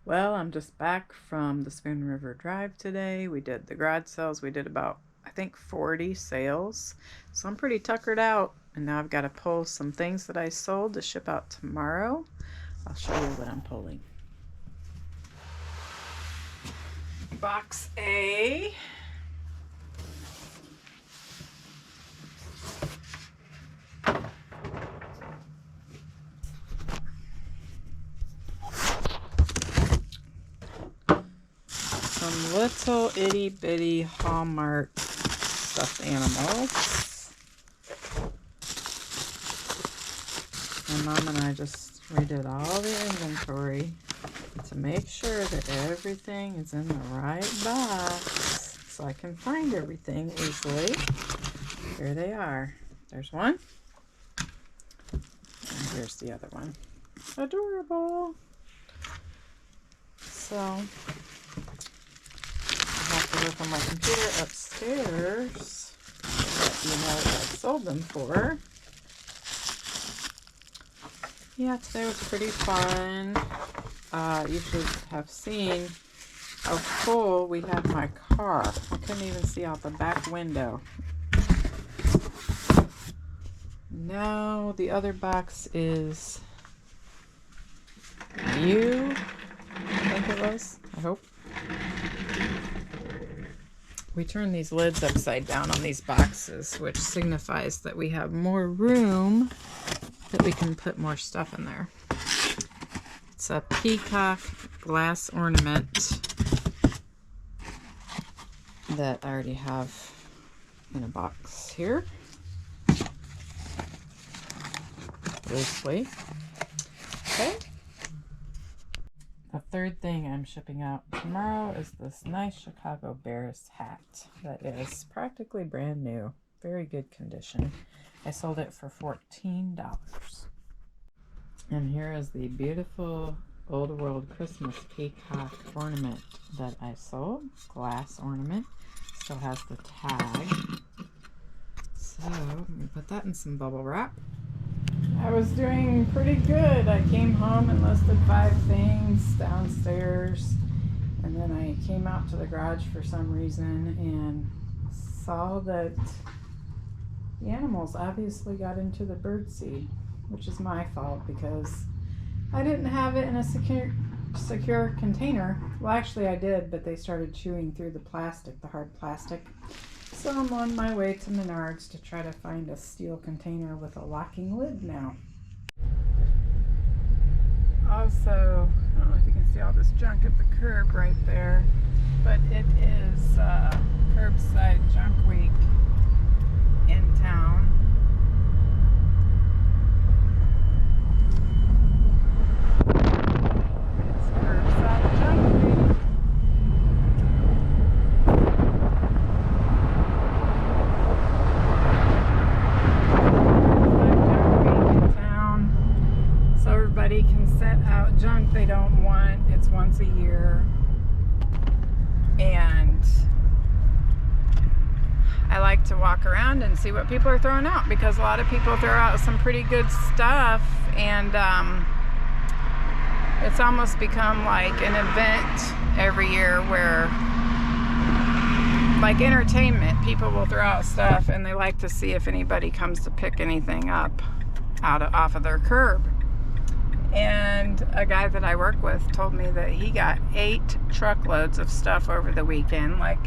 Well, I'm just back from the Spoon River Drive today. We did the garage sales. We did about, I think, 40 sales. So I'm pretty tuckered out. And now I've got to pull some things that I sold to ship out tomorrow. I'll show you what I'm pulling. Box A. Some little itty bitty Hallmark stuffed animals. And Mom and I just redid all the inventory to make sure that everything is in the right box so I can find everything easily. Here they are. There's one. And here's the other one. Adorable. So I have to work on my computer upstairs to let you know what I sold them for. Yeah, today was pretty fun. You should have seen how full we had my car. I couldn't even see out the back window. Now the other box is you, I think it was. I hope. We turn these lids upside down on these boxes, which signifies that we have more room, that we can put more stuff in there. It's a peacock glass ornament that I already have in a box here, loosely. Okay. The third thing I'm shipping out tomorrow is this nice Chicago Bears hat that is practically brand new. Very good condition. I sold it for $14. And here is the beautiful Old World Christmas peacock ornament that I sold. Glass ornament. Still has the tag. So I'm going to put that in some bubble wrap. I was doing pretty good. I came home and listed 5 things downstairs, and then I came out to the garage for some reason and saw that the animals obviously got into the birdseed, which is my fault because I didn't have it in a secure container. Well, actually I did, but they started chewing through the plastic, the hard plastic. So I'm on my way to Menards to try to find a steel container with a locking lid now. Also, I don't know if you can see all this junk at the curb right there, but it is curbside junk week in town. It's curbside junk week. Can set out junk they don't want. It's once a year, and I like to walk around and see what people are throwing out, because a lot of people throw out some pretty good stuff, and it's almost become like an event every year where, like entertainment, people will throw out stuff and they like to see if anybody comes to pick anything up off of their curb. And a guy that I work with told me that he got 8 truckloads of stuff over the weekend, like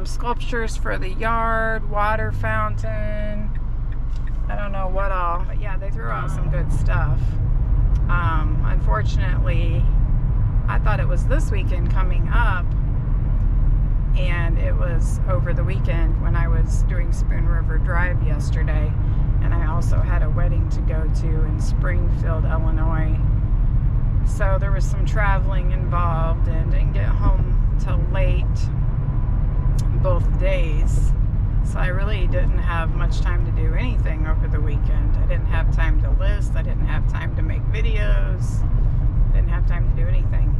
sculptures for the yard, water fountain, I don't know what all, but yeah, they threw out some good stuff. Unfortunately, I thought it was this weekend coming up, and it was over the weekend when I was doing Spoon River Drive yesterday. And I also had a wedding to go to in Springfield, Illinois. So there was some traveling involved, and didn't get home till late both days. So I really didn't have much time to do anything over the weekend. I didn't have time to list. I didn't have time to make videos. I didn't have time to do anything.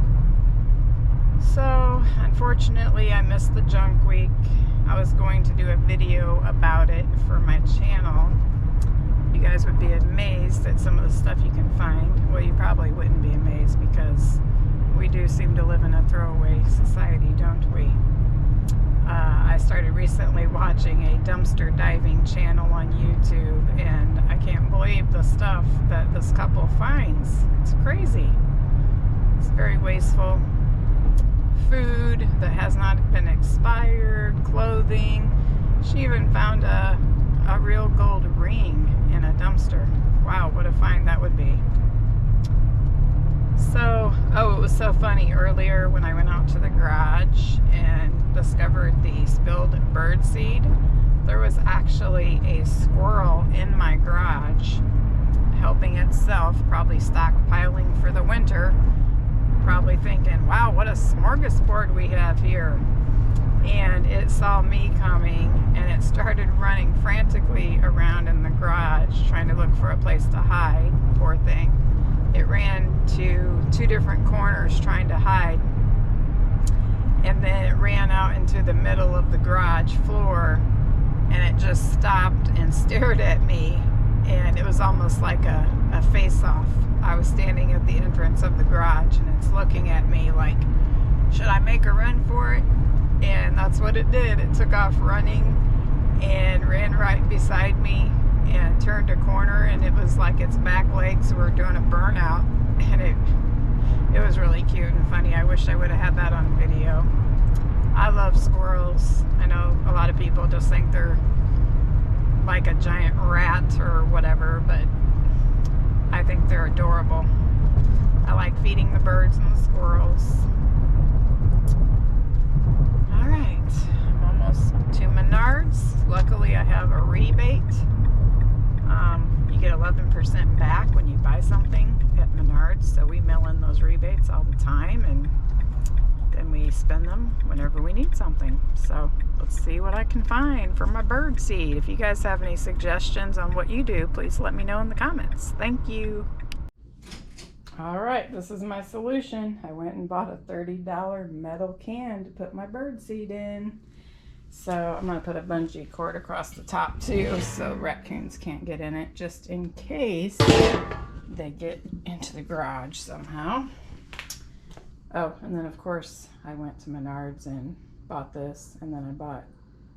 So unfortunately, I missed the junk week. I was going to do a video about it for my channel. You guys would be amazed at some of the stuff you can find. Well, you probably wouldn't be amazed because we do do seem to live in a throwaway society, don't we? I started recently watching a dumpster diving channel on YouTube, and I can't believe the stuff that this couple finds. It's crazy. It's very wasteful. Food that has not been expired, clothing. She even found a real gold ring in a dumpster. Wow, what a find that would be. So, it was so funny earlier when I went out to the garage and discovered the spilled bird seed. There was actually a squirrel in my garage helping itself, probably stockpiling for the winter, probably thinking, wow, what a smorgasbord we have here. And it saw me coming and it started running frantically around in the garage trying to look for a place to hide. Poor thing. It ran to 2 different corners trying to hide, and then it ran out into the middle of the garage floor, and it just stopped and stared at me, and it was almost like a face-off. I was standing at the entrance of the garage and it's looking at me like, should I make a run for it? And that's what it did. It took off running and ran right beside me and turned a corner, and it was like its back legs were doing a burnout, and it was really cute and funny. I wish I would have had that on video. I love squirrels. I know a lot of people just think they're like a giant rat or whatever, but I think they're adorable. I like feeding the birds and the squirrels. Alright, I'm almost to Menards. Luckily I have a rebate. You get 11% back when you buy something at Menards, so we mail in those rebates all the time, and then we spend them whenever we need something. So let's see what I can find for my bird seed. If you guys have any suggestions on what you do, please let me know in the comments. Thank you. Alright, this is my solution. I went and bought a $30 metal can to put my bird seed in. So I'm going to put a bungee cord across the top too, so raccoons can't get in it, just in case they get into the garage somehow. Oh, and then of course I went to Menards and bought this, and then I bought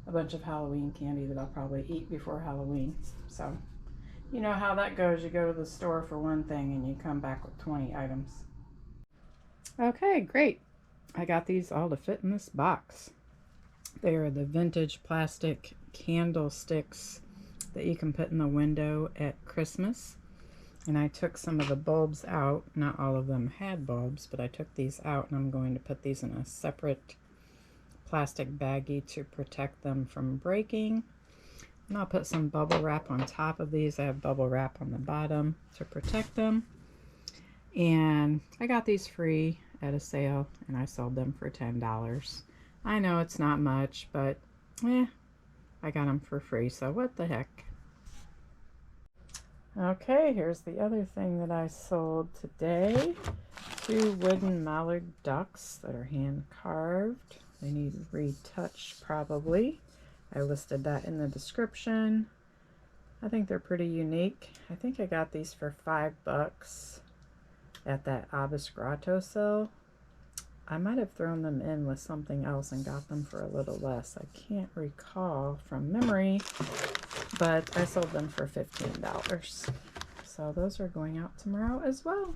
a bunch of Halloween candy that I'll probably eat before Halloween. So you know how that goes. You go to the store for one thing and you come back with 20 items. Okay, great. I got these all to fit in this box. They are the vintage plastic candlesticks that you can put in the window at Christmas. And I took some of the bulbs out. Not all of them had bulbs, but I took these out, and I'm going to put these in a separate plastic baggie to protect them from breaking. And I'll put some bubble wrap on top of these. I have bubble wrap on the bottom to protect them. And I got these free at a sale, and I sold them for $10. I know it's not much, but I got them for free, so what the heck. Okay, here's the other thing that I sold today. 2 wooden mallard ducks that are hand carved. They need retouched probably. I listed that in the description. I think they're pretty unique. I think I got these for $5 at that Abbas Grotto sale. I might have thrown them in with something else and got them for a little less. I can't recall from memory, but I sold them for $15. So those are going out tomorrow as well.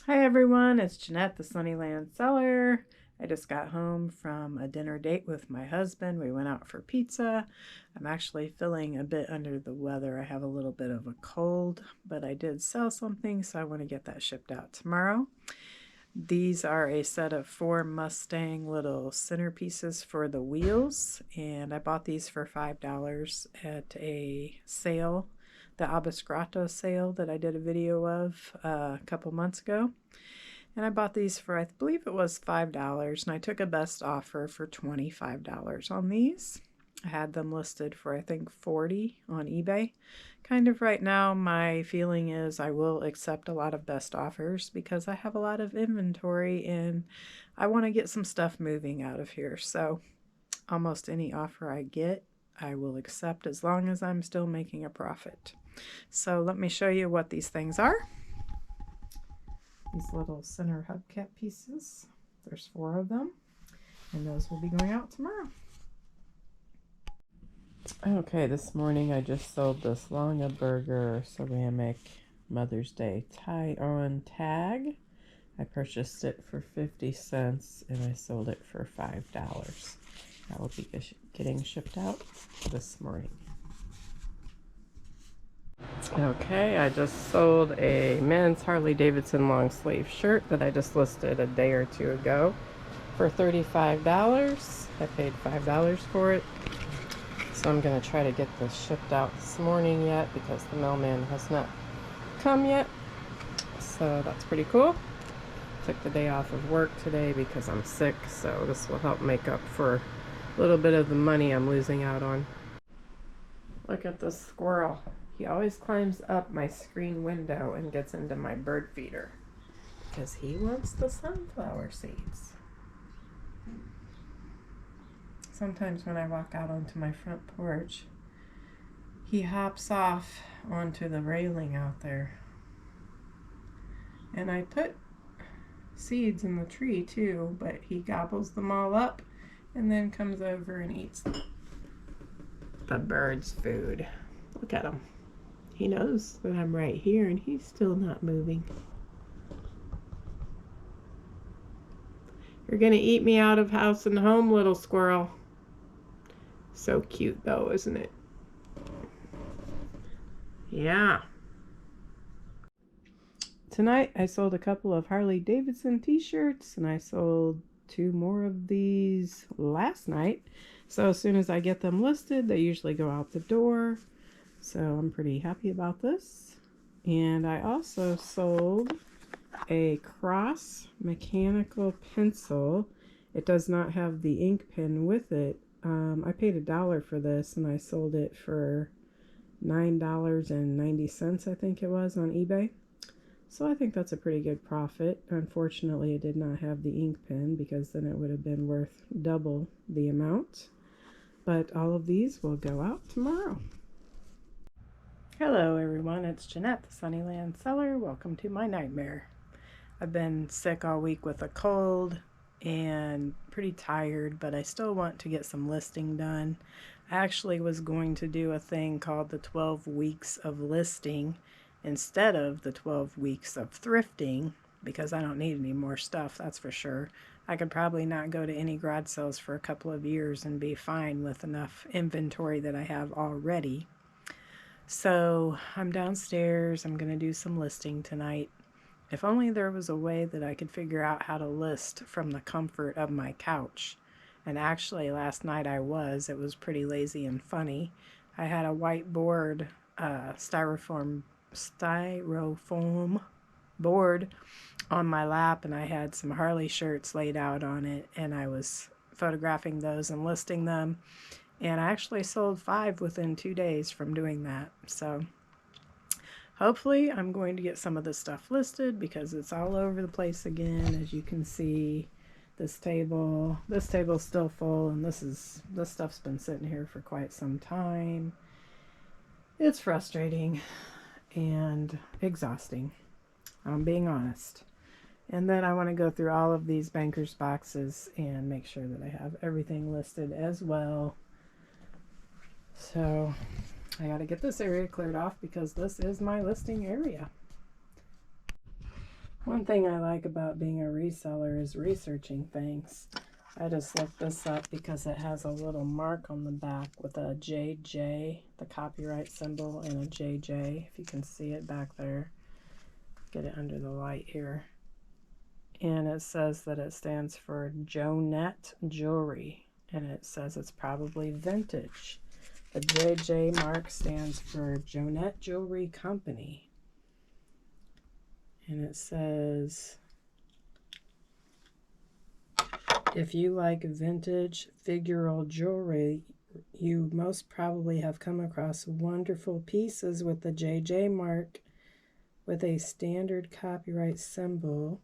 Hi everyone, it's Jeanette, the Sunnyland Seller. I just got home from a dinner date with my husband. We went out for pizza. I'm actually feeling a bit under the weather. I have a little bit of a cold, but I did sell something, so I want to get that shipped out tomorrow. These are a set of 4 Mustang little centerpieces for the wheels, and I bought these for $5 at a sale, the Abbas Grotto sale that I did a video of a couple months ago. And I bought these for, I believe it was $5, and I took a best offer for $25 on these. I had them listed for, I think, $40 on eBay. Kind of right now, my feeling is I will accept a lot of best offers because I have a lot of inventory and I want to get some stuff moving out of here. So almost any offer I get, I will accept as long as I'm still making a profit. So let me show you what these things are. these little center hubcap pieces. There's 4 of them, and those will be going out tomorrow. Okay, this morning I just sold this Longaberger ceramic Mother's Day tie-on tag. I purchased it for 50 cents and I sold it for $5. That will be getting shipped out this morning. Okay, I just sold a men's Harley Davidson long sleeve shirt that I just listed a day or 2 ago for $35. I paid $5 for it. So I'm going to try to get this shipped out this morning yet because the mailman has not come yet. So that's pretty cool. Took the day off of work today because I'm sick, so this will help make up for a little bit of the money I'm losing out on. Look at this squirrel. He always climbs up my screen window and gets into my bird feeder because he wants the sunflower seeds. Sometimes when I walk out onto my front porch, he hops off onto the railing out there. And I put seeds in the tree too, but he gobbles them all up and then comes over and eats the bird's food. Look at him. He knows that I'm right here and he's still not moving. You're gonna eat me out of house and home, little squirrel. So cute though, isn't it? Yeah. Tonight I sold a couple of Harley Davidson t-shirts and I sold 2 more of these last night. So as soon as I get them listed, they usually go out the door. So I'm pretty happy about this. And I also sold a Cross mechanical pencil. It does not have the ink pen with it. I paid $1 for this and I sold it for $9.90, I think it was, on eBay. So I think that's a pretty good profit. Unfortunately, it did not have the ink pen because then it would have been worth double the amount. But all of these will go out tomorrow. Hello everyone, it's Jeanette, the Sunnyland Seller. Welcome to my nightmare. I've been sick all week with a cold and pretty tired, but I still want to get some listing done. I actually was going to do a thing called the 12 weeks of listing instead of the 12 weeks of thrifting because I don't need any more stuff, that's for sure. I could probably not go to any garage sales for a couple of years and be fine with enough inventory that I have already. So I'm downstairs, I'm going to do some listing tonight. If only there was a way that I could figure out how to list from the comfort of my couch. And actually last night it was pretty lazy and funny. I had a whiteboard, styrofoam board on my lap and I had some Harley shirts laid out on it and I was photographing those and listing them. And I actually sold 5 within 2 days from doing that. So hopefully I'm going to get some of this stuff listed because it's all over the place again. As you can see, this table's still full and this stuff's been sitting here for quite some time. It's frustrating and exhausting, I'm being honest. And then I want to go through all of these bankers boxes and make sure that I have everything listed as well. So I got to get this area cleared off because this is my listing area. One thing I like about being a reseller is researching things. I just looked this up because it has a little mark on the back with a JJ, the copyright symbol, and a JJ, if you can see it back there. Get it under the light here. And it says that it stands for Jonette Jewelry, and it says it's probably vintage. The JJ mark stands for Jonette Jewelry Company. And it says, if you like vintage figural jewelry, you most probably have come across wonderful pieces with the JJ mark with a standard copyright symbol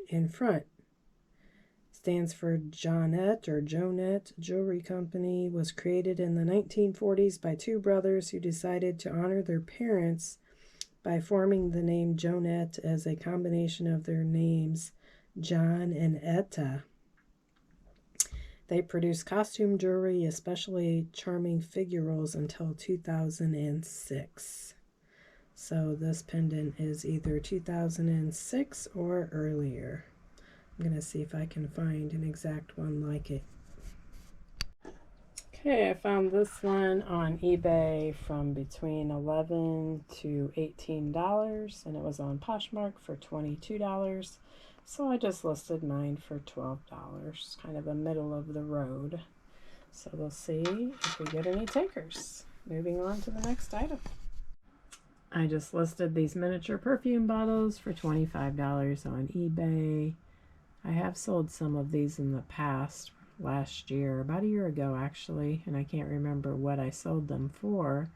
in front. Stands for Jonette Jewelry Company. Was created in the 1940s by 2 brothers who decided to honor their parents by forming the name Jonette as a combination of their names, John and Etta. They produced costume jewelry, especially charming figure rolls, until 2006. So this pendant is either 2006 or earlier. I'm going to see if I can find an exact one like it. Okay, I found this one on eBay from between $11 to $18, and it was on Poshmark for $22. So I just listed mine for $12, kind of a middle of the road. So we'll see if we get any takers. Moving on to the next item. I just listed these miniature perfume bottles for $25 on eBay. I have sold some of these in the past, last year, about a year ago actually, and I can't remember what I sold them for,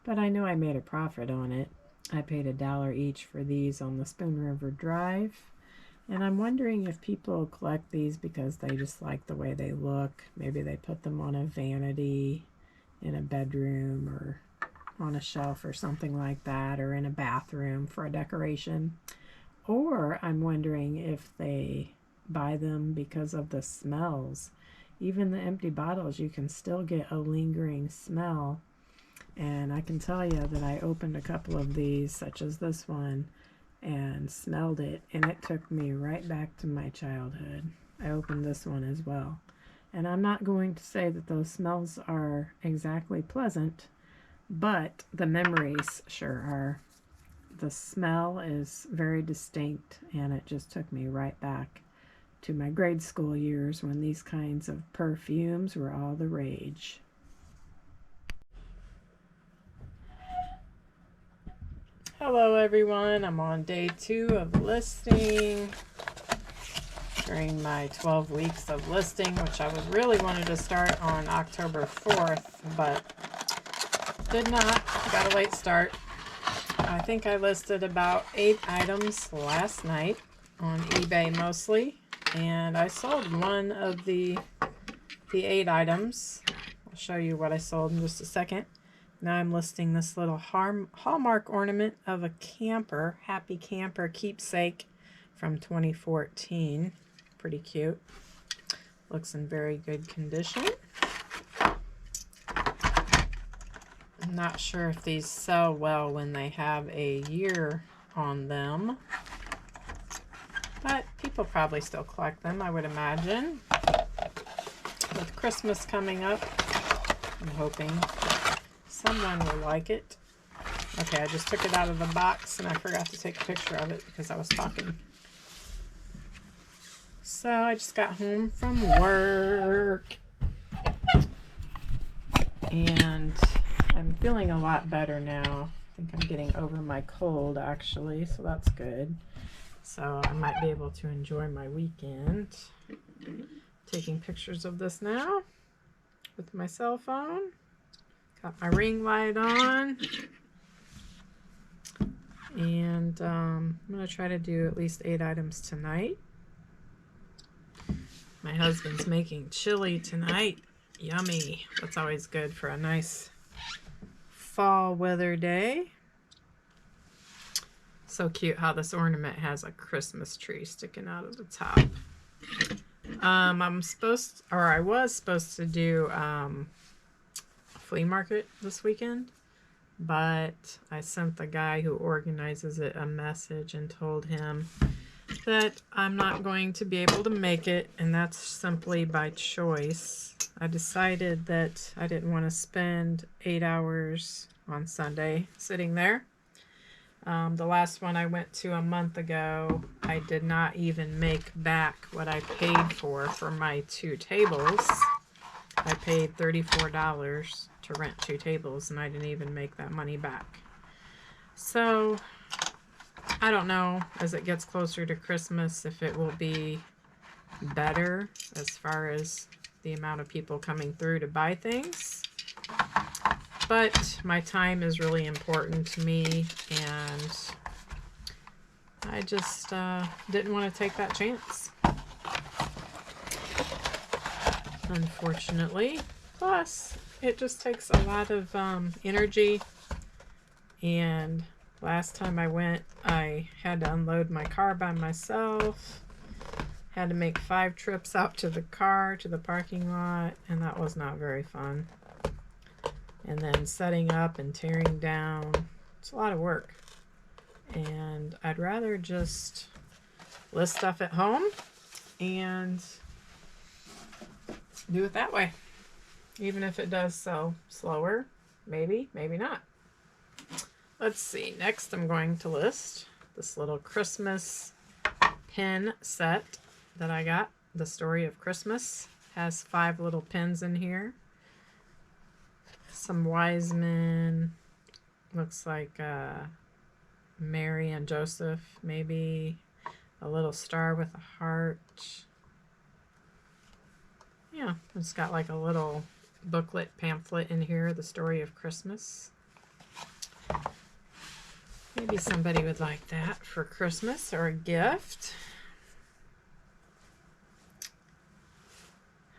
but I know I made a profit on it. I paid $1 each for these on the Spoon River Drive, and I'm wondering if people collect these because they just like the way they look. Maybe they put them on a vanity in a bedroom or on a shelf or something like that, or in a bathroom for a decoration. Or I'm wondering if they buy them because of the smells. Even the empty bottles, you can still get a lingering smell. And I can tell you that I opened a couple of these, such as this one, and smelled it, and it took me right back to my childhood. I opened this one as well. And I'm not going to say that those smells are exactly pleasant, but the memories sure are. The smell is very distinct, and it just took me right back to my grade school years when these kinds of perfumes were all the rage. Hello everyone, I'm on day 2 of listing during my 12 weeks of listing, which I was really wanted to start on October 4th, but did not. Got a late start. I think I listed about 8 items last night on eBay mostly, and I sold one of the 8 items. I'll show you what I sold in just a second. Now I'm listing this little Hallmark ornament of a camper, Happy Camper keepsake from 2014. Pretty cute. Looks in very good condition. I'm not sure if these sell well when they have a year on them, but people probably still collect them, I would imagine. With Christmas coming up, I'm hoping someone will like it. Okay, I just took it out of the box and I forgot to take a picture of it because I was talking. So I just got home from work and I'm feeling a lot better now. I think I'm getting over my cold actually, so that's good. So I might be able to enjoy my weekend. Taking pictures of this now with my cell phone. Got my ring light on. And I'm going to try to do at least 8 items tonight. My husband's making chili tonight. Yummy. That's always good for a nice fall weather day. So cute how this ornament has a Christmas tree sticking out of the top. I was supposed to do a flea market this weekend, but I sent the guy who organizes it a message and told him that I'm not going to be able to make it, and that's simply by choice. I decided that I didn't want to spend 8 hours on Sunday sitting there. The last one I went to a month ago, I did not even make back what I paid for my 2 tables. I paid $34 to rent 2 tables, and I didn't even make that money back. So I don't know, as it gets closer to Christmas, if it will be better as far as the amount of people coming through to buy things. But my time is really important to me, and I just didn't want to take that chance, unfortunately. Plus, it just takes a lot of energy and Last time I went, I had to unload my car by myself. Had to make 5 trips out to the car, to the parking lot, and that was not very fun. And then setting up and tearing down, it's a lot of work. And I'd rather just list stuff at home and do it that way. Even if it does sell slower, maybe, maybe not. Let's see, next I'm going to list this little Christmas pin set that I got. The Story of Christmas has 5 little pins in here. Some wise men, looks like Mary and Joseph, maybe a little star with a heart. Yeah, it's got like a little booklet pamphlet in here, The Story of Christmas. Maybe somebody would like that for Christmas or a gift.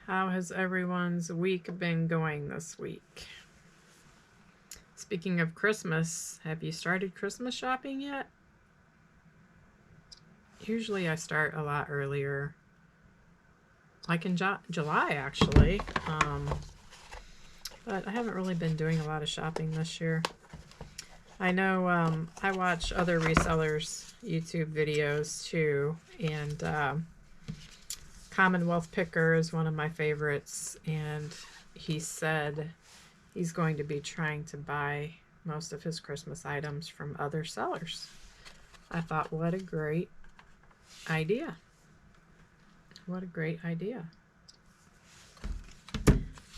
How has everyone's week been going this week? Speaking of Christmas, have you started Christmas shopping yet? Usually I start a lot earlier, like in July actually, but I haven't really been doing a lot of shopping this year. I know I watch other resellers' YouTube videos too, and Commonwealth Picker is one of my favorites, and he said he's going to be trying to buy most of his Christmas items from other sellers. I thought, what a great idea. What a great idea.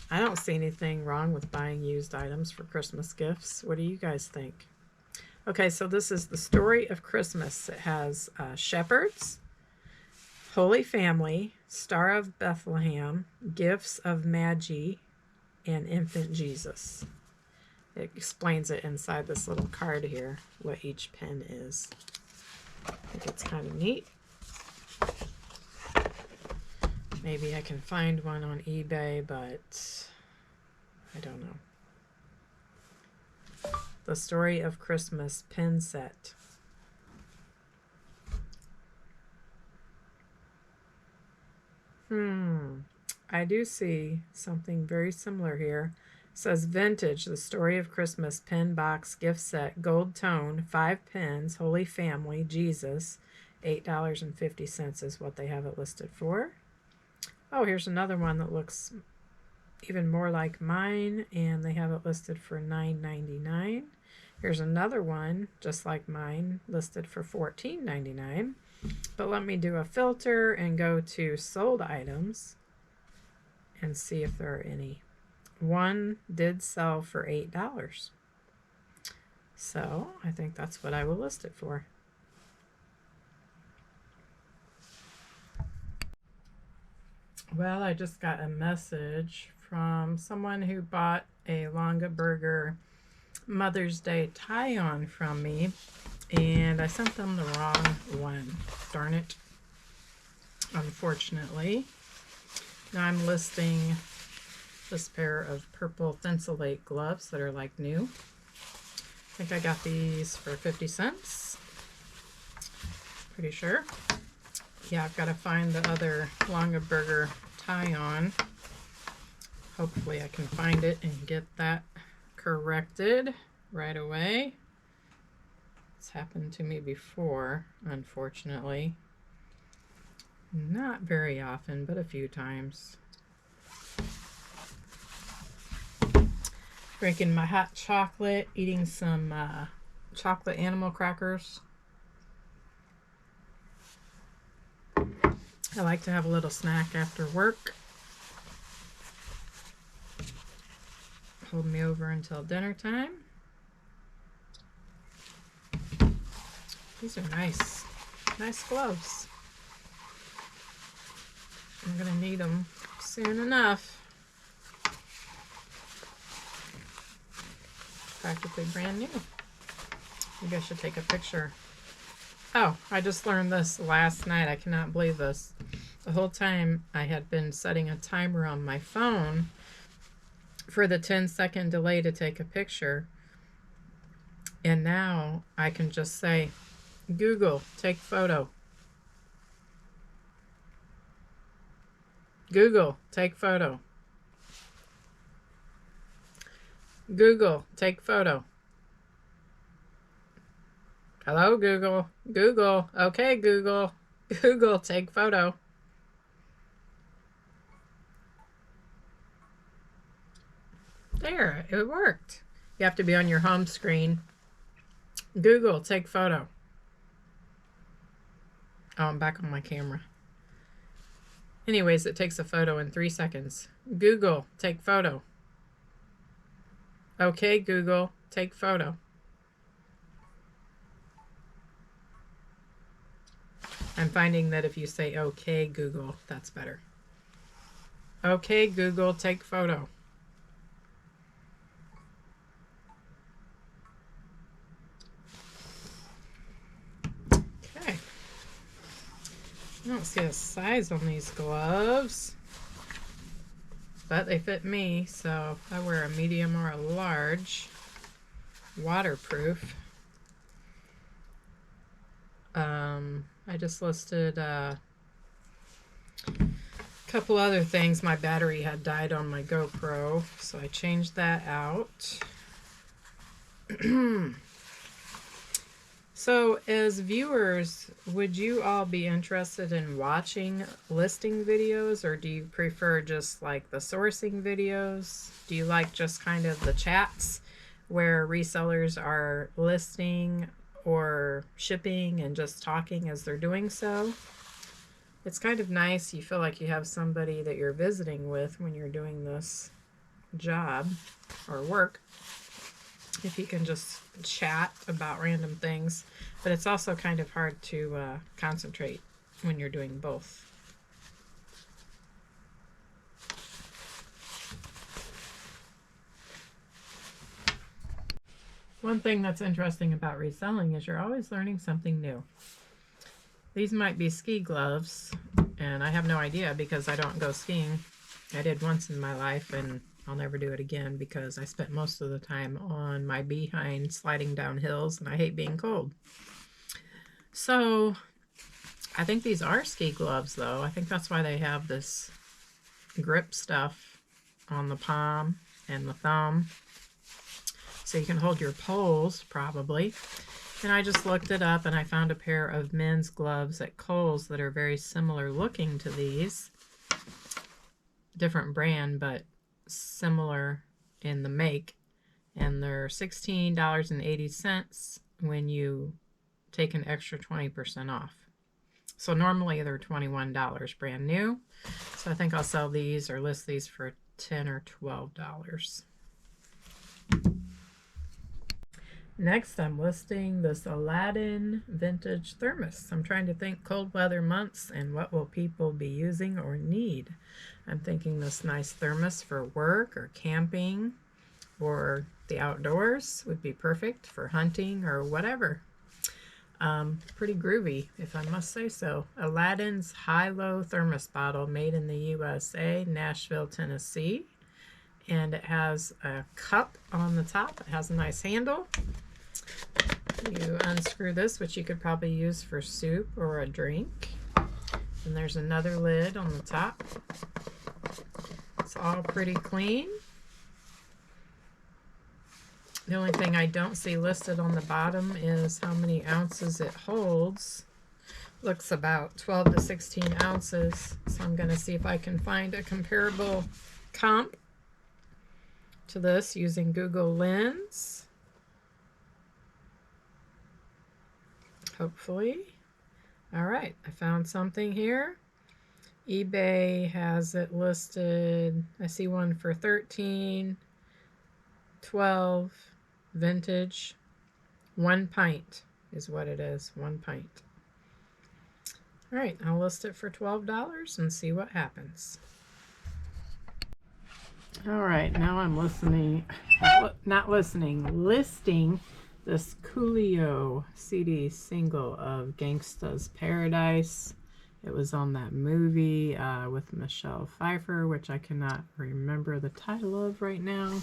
I don't see anything wrong with buying used items for Christmas gifts. What do you guys think? Okay, so this is The Story of Christmas. It has shepherds, Holy Family, Star of Bethlehem, Gifts of Magi, and Infant Jesus. It explains it inside this little card here, what each pin is. I think it's kind of neat. Maybe I can find one on eBay, but I don't know. The Story of Christmas pin set. I do see something very similar here. It says Vintage, The Story of Christmas pin box gift set, gold tone, 5 pins, Holy Family, Jesus, $8.50 is what they have it listed for. Oh, here's another one that looks even more like mine, and they have it listed for $9.99. Here's another one just like mine, listed for $14.99. But let me do a filter and go to sold items and see if there are any. One did sell for $8. So I think that's what I will list it for. Well, I just got a message from someone who bought a Longaberger Mother's Day tie-on from me, and I sent them the wrong one. Darn it. Unfortunately. Now I'm listing this pair of purple Thinsulate gloves that are like new. I think I got these for 50 cents. Pretty sure. Yeah, I've got to find the other Longaberger tie-on. Hopefully I can find it and get that corrected right away. It's happened to me before, unfortunately. Not very often, but a few times. Drinking my hot chocolate, eating some chocolate animal crackers. I like to have a little snack after work. Hold me over until dinner time. These are nice. Nice gloves. I'm going to need them soon enough. Practically brand new. Maybe I should take a picture. Oh, I just learned this last night. I cannot believe this. The whole time I had been setting a timer on my phone for the 10-second delay to take a picture. And now I can just say, Google, take photo. Google, take photo. Google, take photo. Hello, Google. Google. Okay, Google. Google, take photo. There, it worked. You have to be on your home screen. Google, take photo. Oh, I'm back on my camera. Anyways, it takes a photo in 3 seconds. Google, take photo. Okay, Google, take photo. I'm finding that if you say, okay, Google, that's better. Okay, Google, take photo. Okay. I don't see a size on these gloves, but they fit me, so I wear a medium or a large. Waterproof. I just listed a couple other things. My battery had died on my GoPro, so I changed that out. So as viewers, would you all be interested in watching listing videos, or do you prefer just like the sourcing videos? Do you like just kind of the chats where resellers are listing or shipping and just talking as they're doing so? It's kind of nice. You feel like you have somebody that you're visiting with when you're doing this job or work, if you can just chat about random things. But it's also kind of hard to concentrate when you're doing both. One thing that's interesting about reselling is you're always learning something new. These might be ski gloves, and I have no idea because I don't go skiing. I did once in my life, and I'll never do it again because I spent most of the time on my behind sliding down hills, and I hate being cold. So I think these are ski gloves, though. I think that's why they have this grip stuff on the palm and the thumb, so you can hold your poles, probably. And I just looked it up, and I found a pair of men's gloves at Kohl's that are very similar looking to these. Different brand, but similar in the make. And they're $16.80 when you take an extra 20% off. So normally they're $21 brand new. So I think I'll sell these or list these for $10 or $12. Next, I'm listing this Aladdin vintage thermos. I'm trying to think cold weather months and what will people be using or need. I'm thinking this nice thermos for work or camping or the outdoors would be perfect for hunting or whatever. Pretty groovy, if I must say so. Aladdin's high-low thermos bottle, made in the USA, Nashville, Tennessee. And it has a cup on the top. It has a nice handle. You unscrew this, which you could probably use for soup or a drink. And there's another lid on the top. It's all pretty clean. The only thing I don't see listed on the bottom is how many ounces it holds. Looks about 12 to 16 ounces. So I'm going to see if I can find a comparable comp to this using Google Lens. Hopefully. All right, I found something here. eBay has it listed. I see one for 13, 12, vintage. 1 pint is what it is, 1 pint. All right, I'll list it for $12 and see what happens. All right, now I'm listing this Coolio CD single of Gangsta's Paradise. It was on that movie with Michelle Pfeiffer, which I cannot remember the title of right now.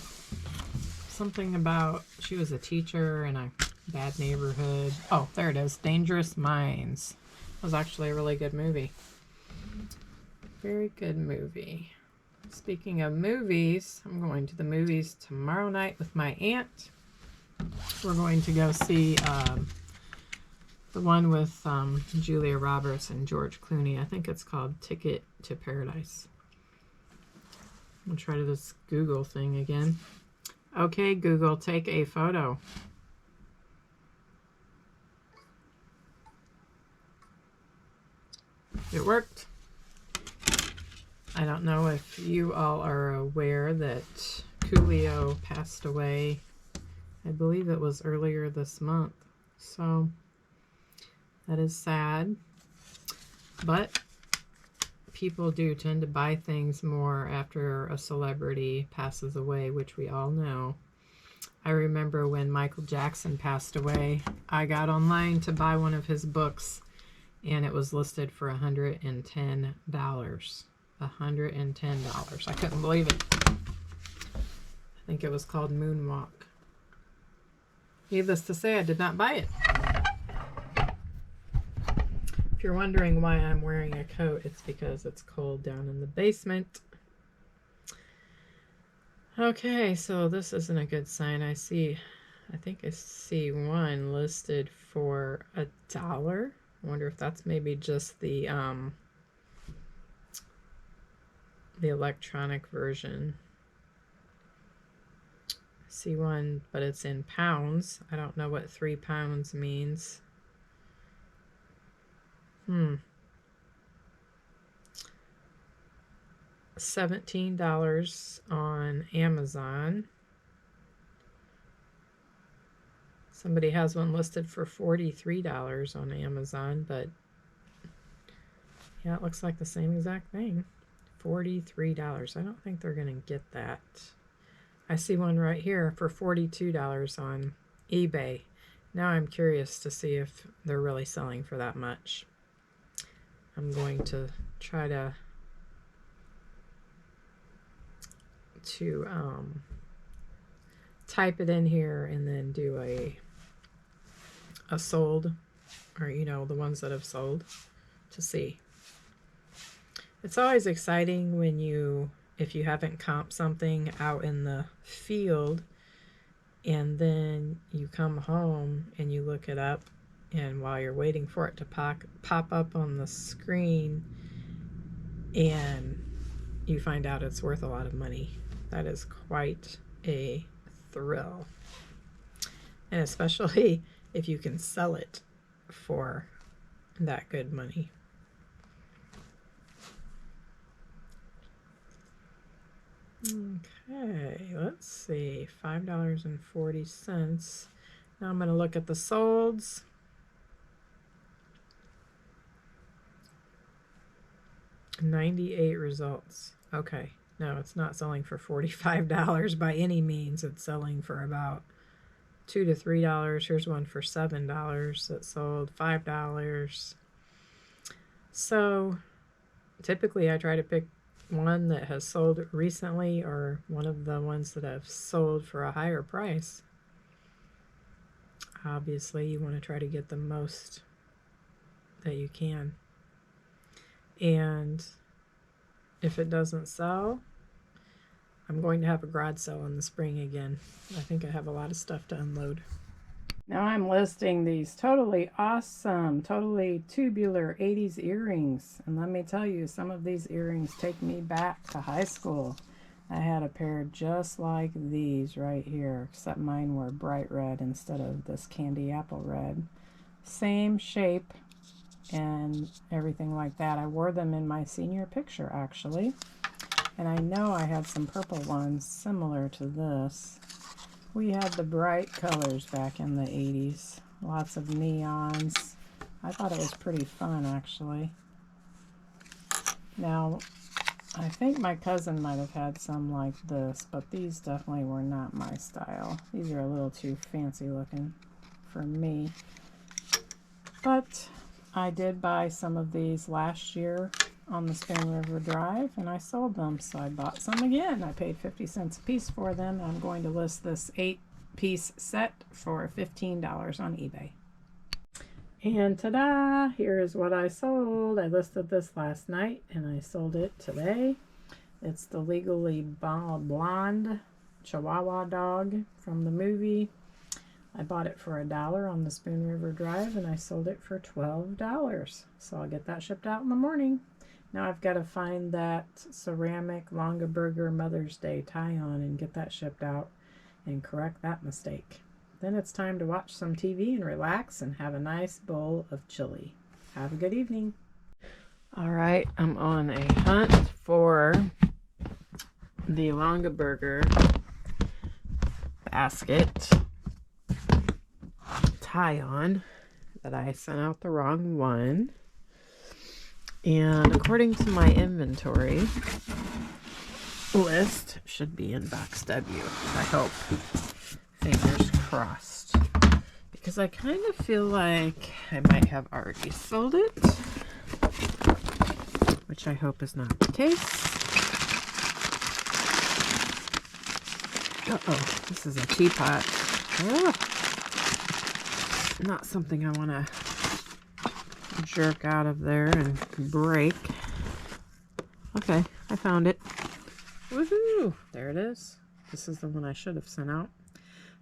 Something about, she was a teacher, and I Bad Neighborhood. Oh, there it is. Dangerous Minds. It was actually a really good movie. Very good movie. Speaking of movies, I'm going to the movies tomorrow night with my aunt. We're going to go see the one with Julia Roberts and George Clooney. I think it's called Ticket to Paradise. I'll try this Google thing again. Okay, Google, take a photo. It worked. I don't know if you all are aware that Coolio passed away. I believe it was earlier this month. So that is sad. But people do tend to buy things more after a celebrity passes away, which we all know. I remember when Michael Jackson passed away, I got online to buy one of his books, and it was listed for $110. $110. I couldn't believe it. I think it was called Moonwalk. Needless to say, I did not buy it. If you're wondering why I'm wearing a coat, it's because it's cold down in the basement. Okay, so this isn't a good sign. I think I see one listed for $1. I wonder if that's maybe just the electronic version. I see one, but it's in pounds. I don't know what 3 pounds means. $17 on Amazon. Somebody has one listed for $43 on Amazon, but yeah, it looks like the same exact thing. $43. I don't think they're going to get that. I see one right here for $42 on eBay. Now I'm curious to see if they're really selling for that much. I'm going to try to type it in here and then do a sold, or the ones that have sold, to see. It's always exciting when if you haven't comped something out in the field and then you come home and you look it up, and while you're waiting for it to pop up on the screen and you find out it's worth a lot of money. That is quite a thrill. And especially if you can sell it for that good money. Okay, let's see. $5.40. Now I'm going to look at the solds. $98 results. Okay, no, it's not selling for $45 by any means. It's selling for about $2 to $3. Here's one for $7 that sold $5. So typically I try to pick one that has sold recently, or one of the ones that have sold for a higher price. Obviously you want to try to get the most that you can. And if it doesn't sell, I'm going to have a garage sale in the spring again. I think I have a lot of stuff to unload. Now I'm listing these totally awesome, totally tubular 80s earrings. And let me tell you, some of these earrings take me back to high school. I had a pair just like these right here, except mine were bright red instead of this candy apple red. Same shape and everything like that. I wore them in my senior picture, actually. And I know I had some purple ones similar to this. We had the bright colors back in the 80s. Lots of neons. I thought it was pretty fun, actually. Now, I think my cousin might have had some like this, but these definitely were not my style. These are a little too fancy looking for me. But I did buy some of these last year on the Spoon River Drive, and I sold them, so I bought some again. I paid 50 cents a piece for them. I'm going to list this piece set for $15 on eBay. And ta-da! Here is what I sold. I listed this last night and I sold it today. It's the Legally Blonde Chihuahua dog from the movie. I bought it for $1 on the Spoon River Drive and I sold it for $12. So I'll get that shipped out in the morning. Now I've got to find that ceramic Longaberger Mother's Day tie-on and get that shipped out and correct that mistake. Then it's time to watch some TV and relax and have a nice bowl of chili. Have a good evening. All right, I'm on a hunt for the Longaberger basket tie-on that I sent out the wrong one. And according to my inventory list, should be in box W, I hope. Fingers crossed. Because I kind of feel like I might have already sold it, which I hope is not the case. Uh-oh, this is a teapot. Oh, not something I want to jerk out of there and break. Okay, I found it. Woohoo! There it is. This is the one I should have sent out.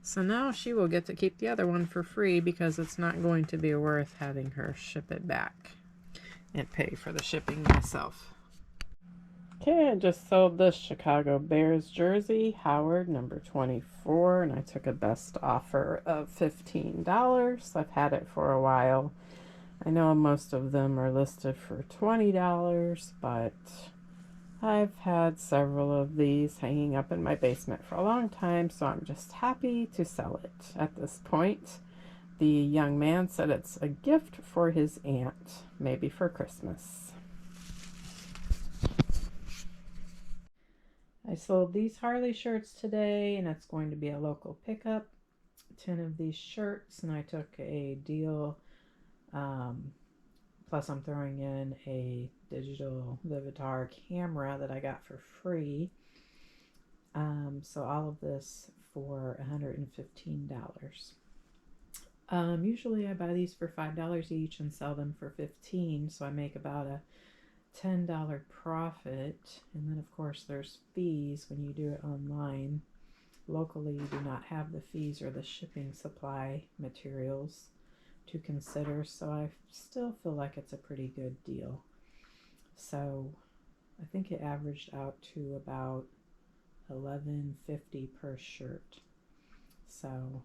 So now she will get to keep the other one for free because it's not going to be worth having her ship it back and pay for the shipping myself. Okay, I just sold this Chicago Bears jersey, Howard, number 24, and I took a best offer of $15. I've had it for a while. I know most of them are listed for $20, but I've had several of these hanging up in my basement for a long time, so I'm just happy to sell it at this point. The young man said it's a gift for his aunt, maybe for Christmas. I sold these Harley shirts today, and it's going to be a local pickup. 10 of these shirts, and I took a deal. Plus I'm throwing in a digital Vivitar camera that I got for free. So all of this for $115. Usually I buy these for $5 each and sell them for $15, so I make about a $10 profit. And then of course there's fees when you do it online. Locally you do not have the fees or the shipping supply materials to consider, so I still feel like it's a pretty good deal. So I think it averaged out to about $11.50 per shirt. So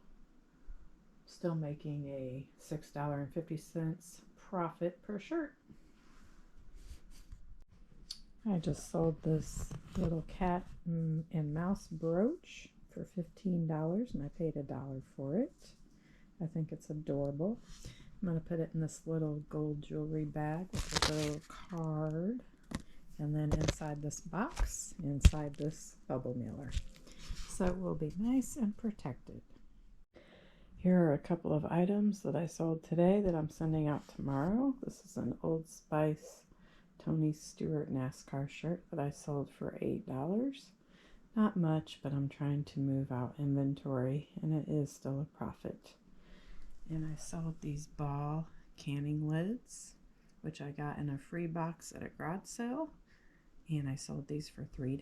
still making a $6.50 profit per shirt. I just sold this little cat and mouse brooch for $15 and I paid $1 for it. I think it's adorable. I'm going to put it in this little gold jewelry bag with a little card. And then inside this box, inside this bubble mailer. So it will be nice and protected. Here are a couple of items that I sold today that I'm sending out tomorrow. This is an Old Spice Tony Stewart NASCAR shirt that I sold for $8. Not much, but I'm trying to move out inventory, and it is still a profit. And I sold these ball canning lids, which I got in a free box at a garage sale, and I sold these for $3.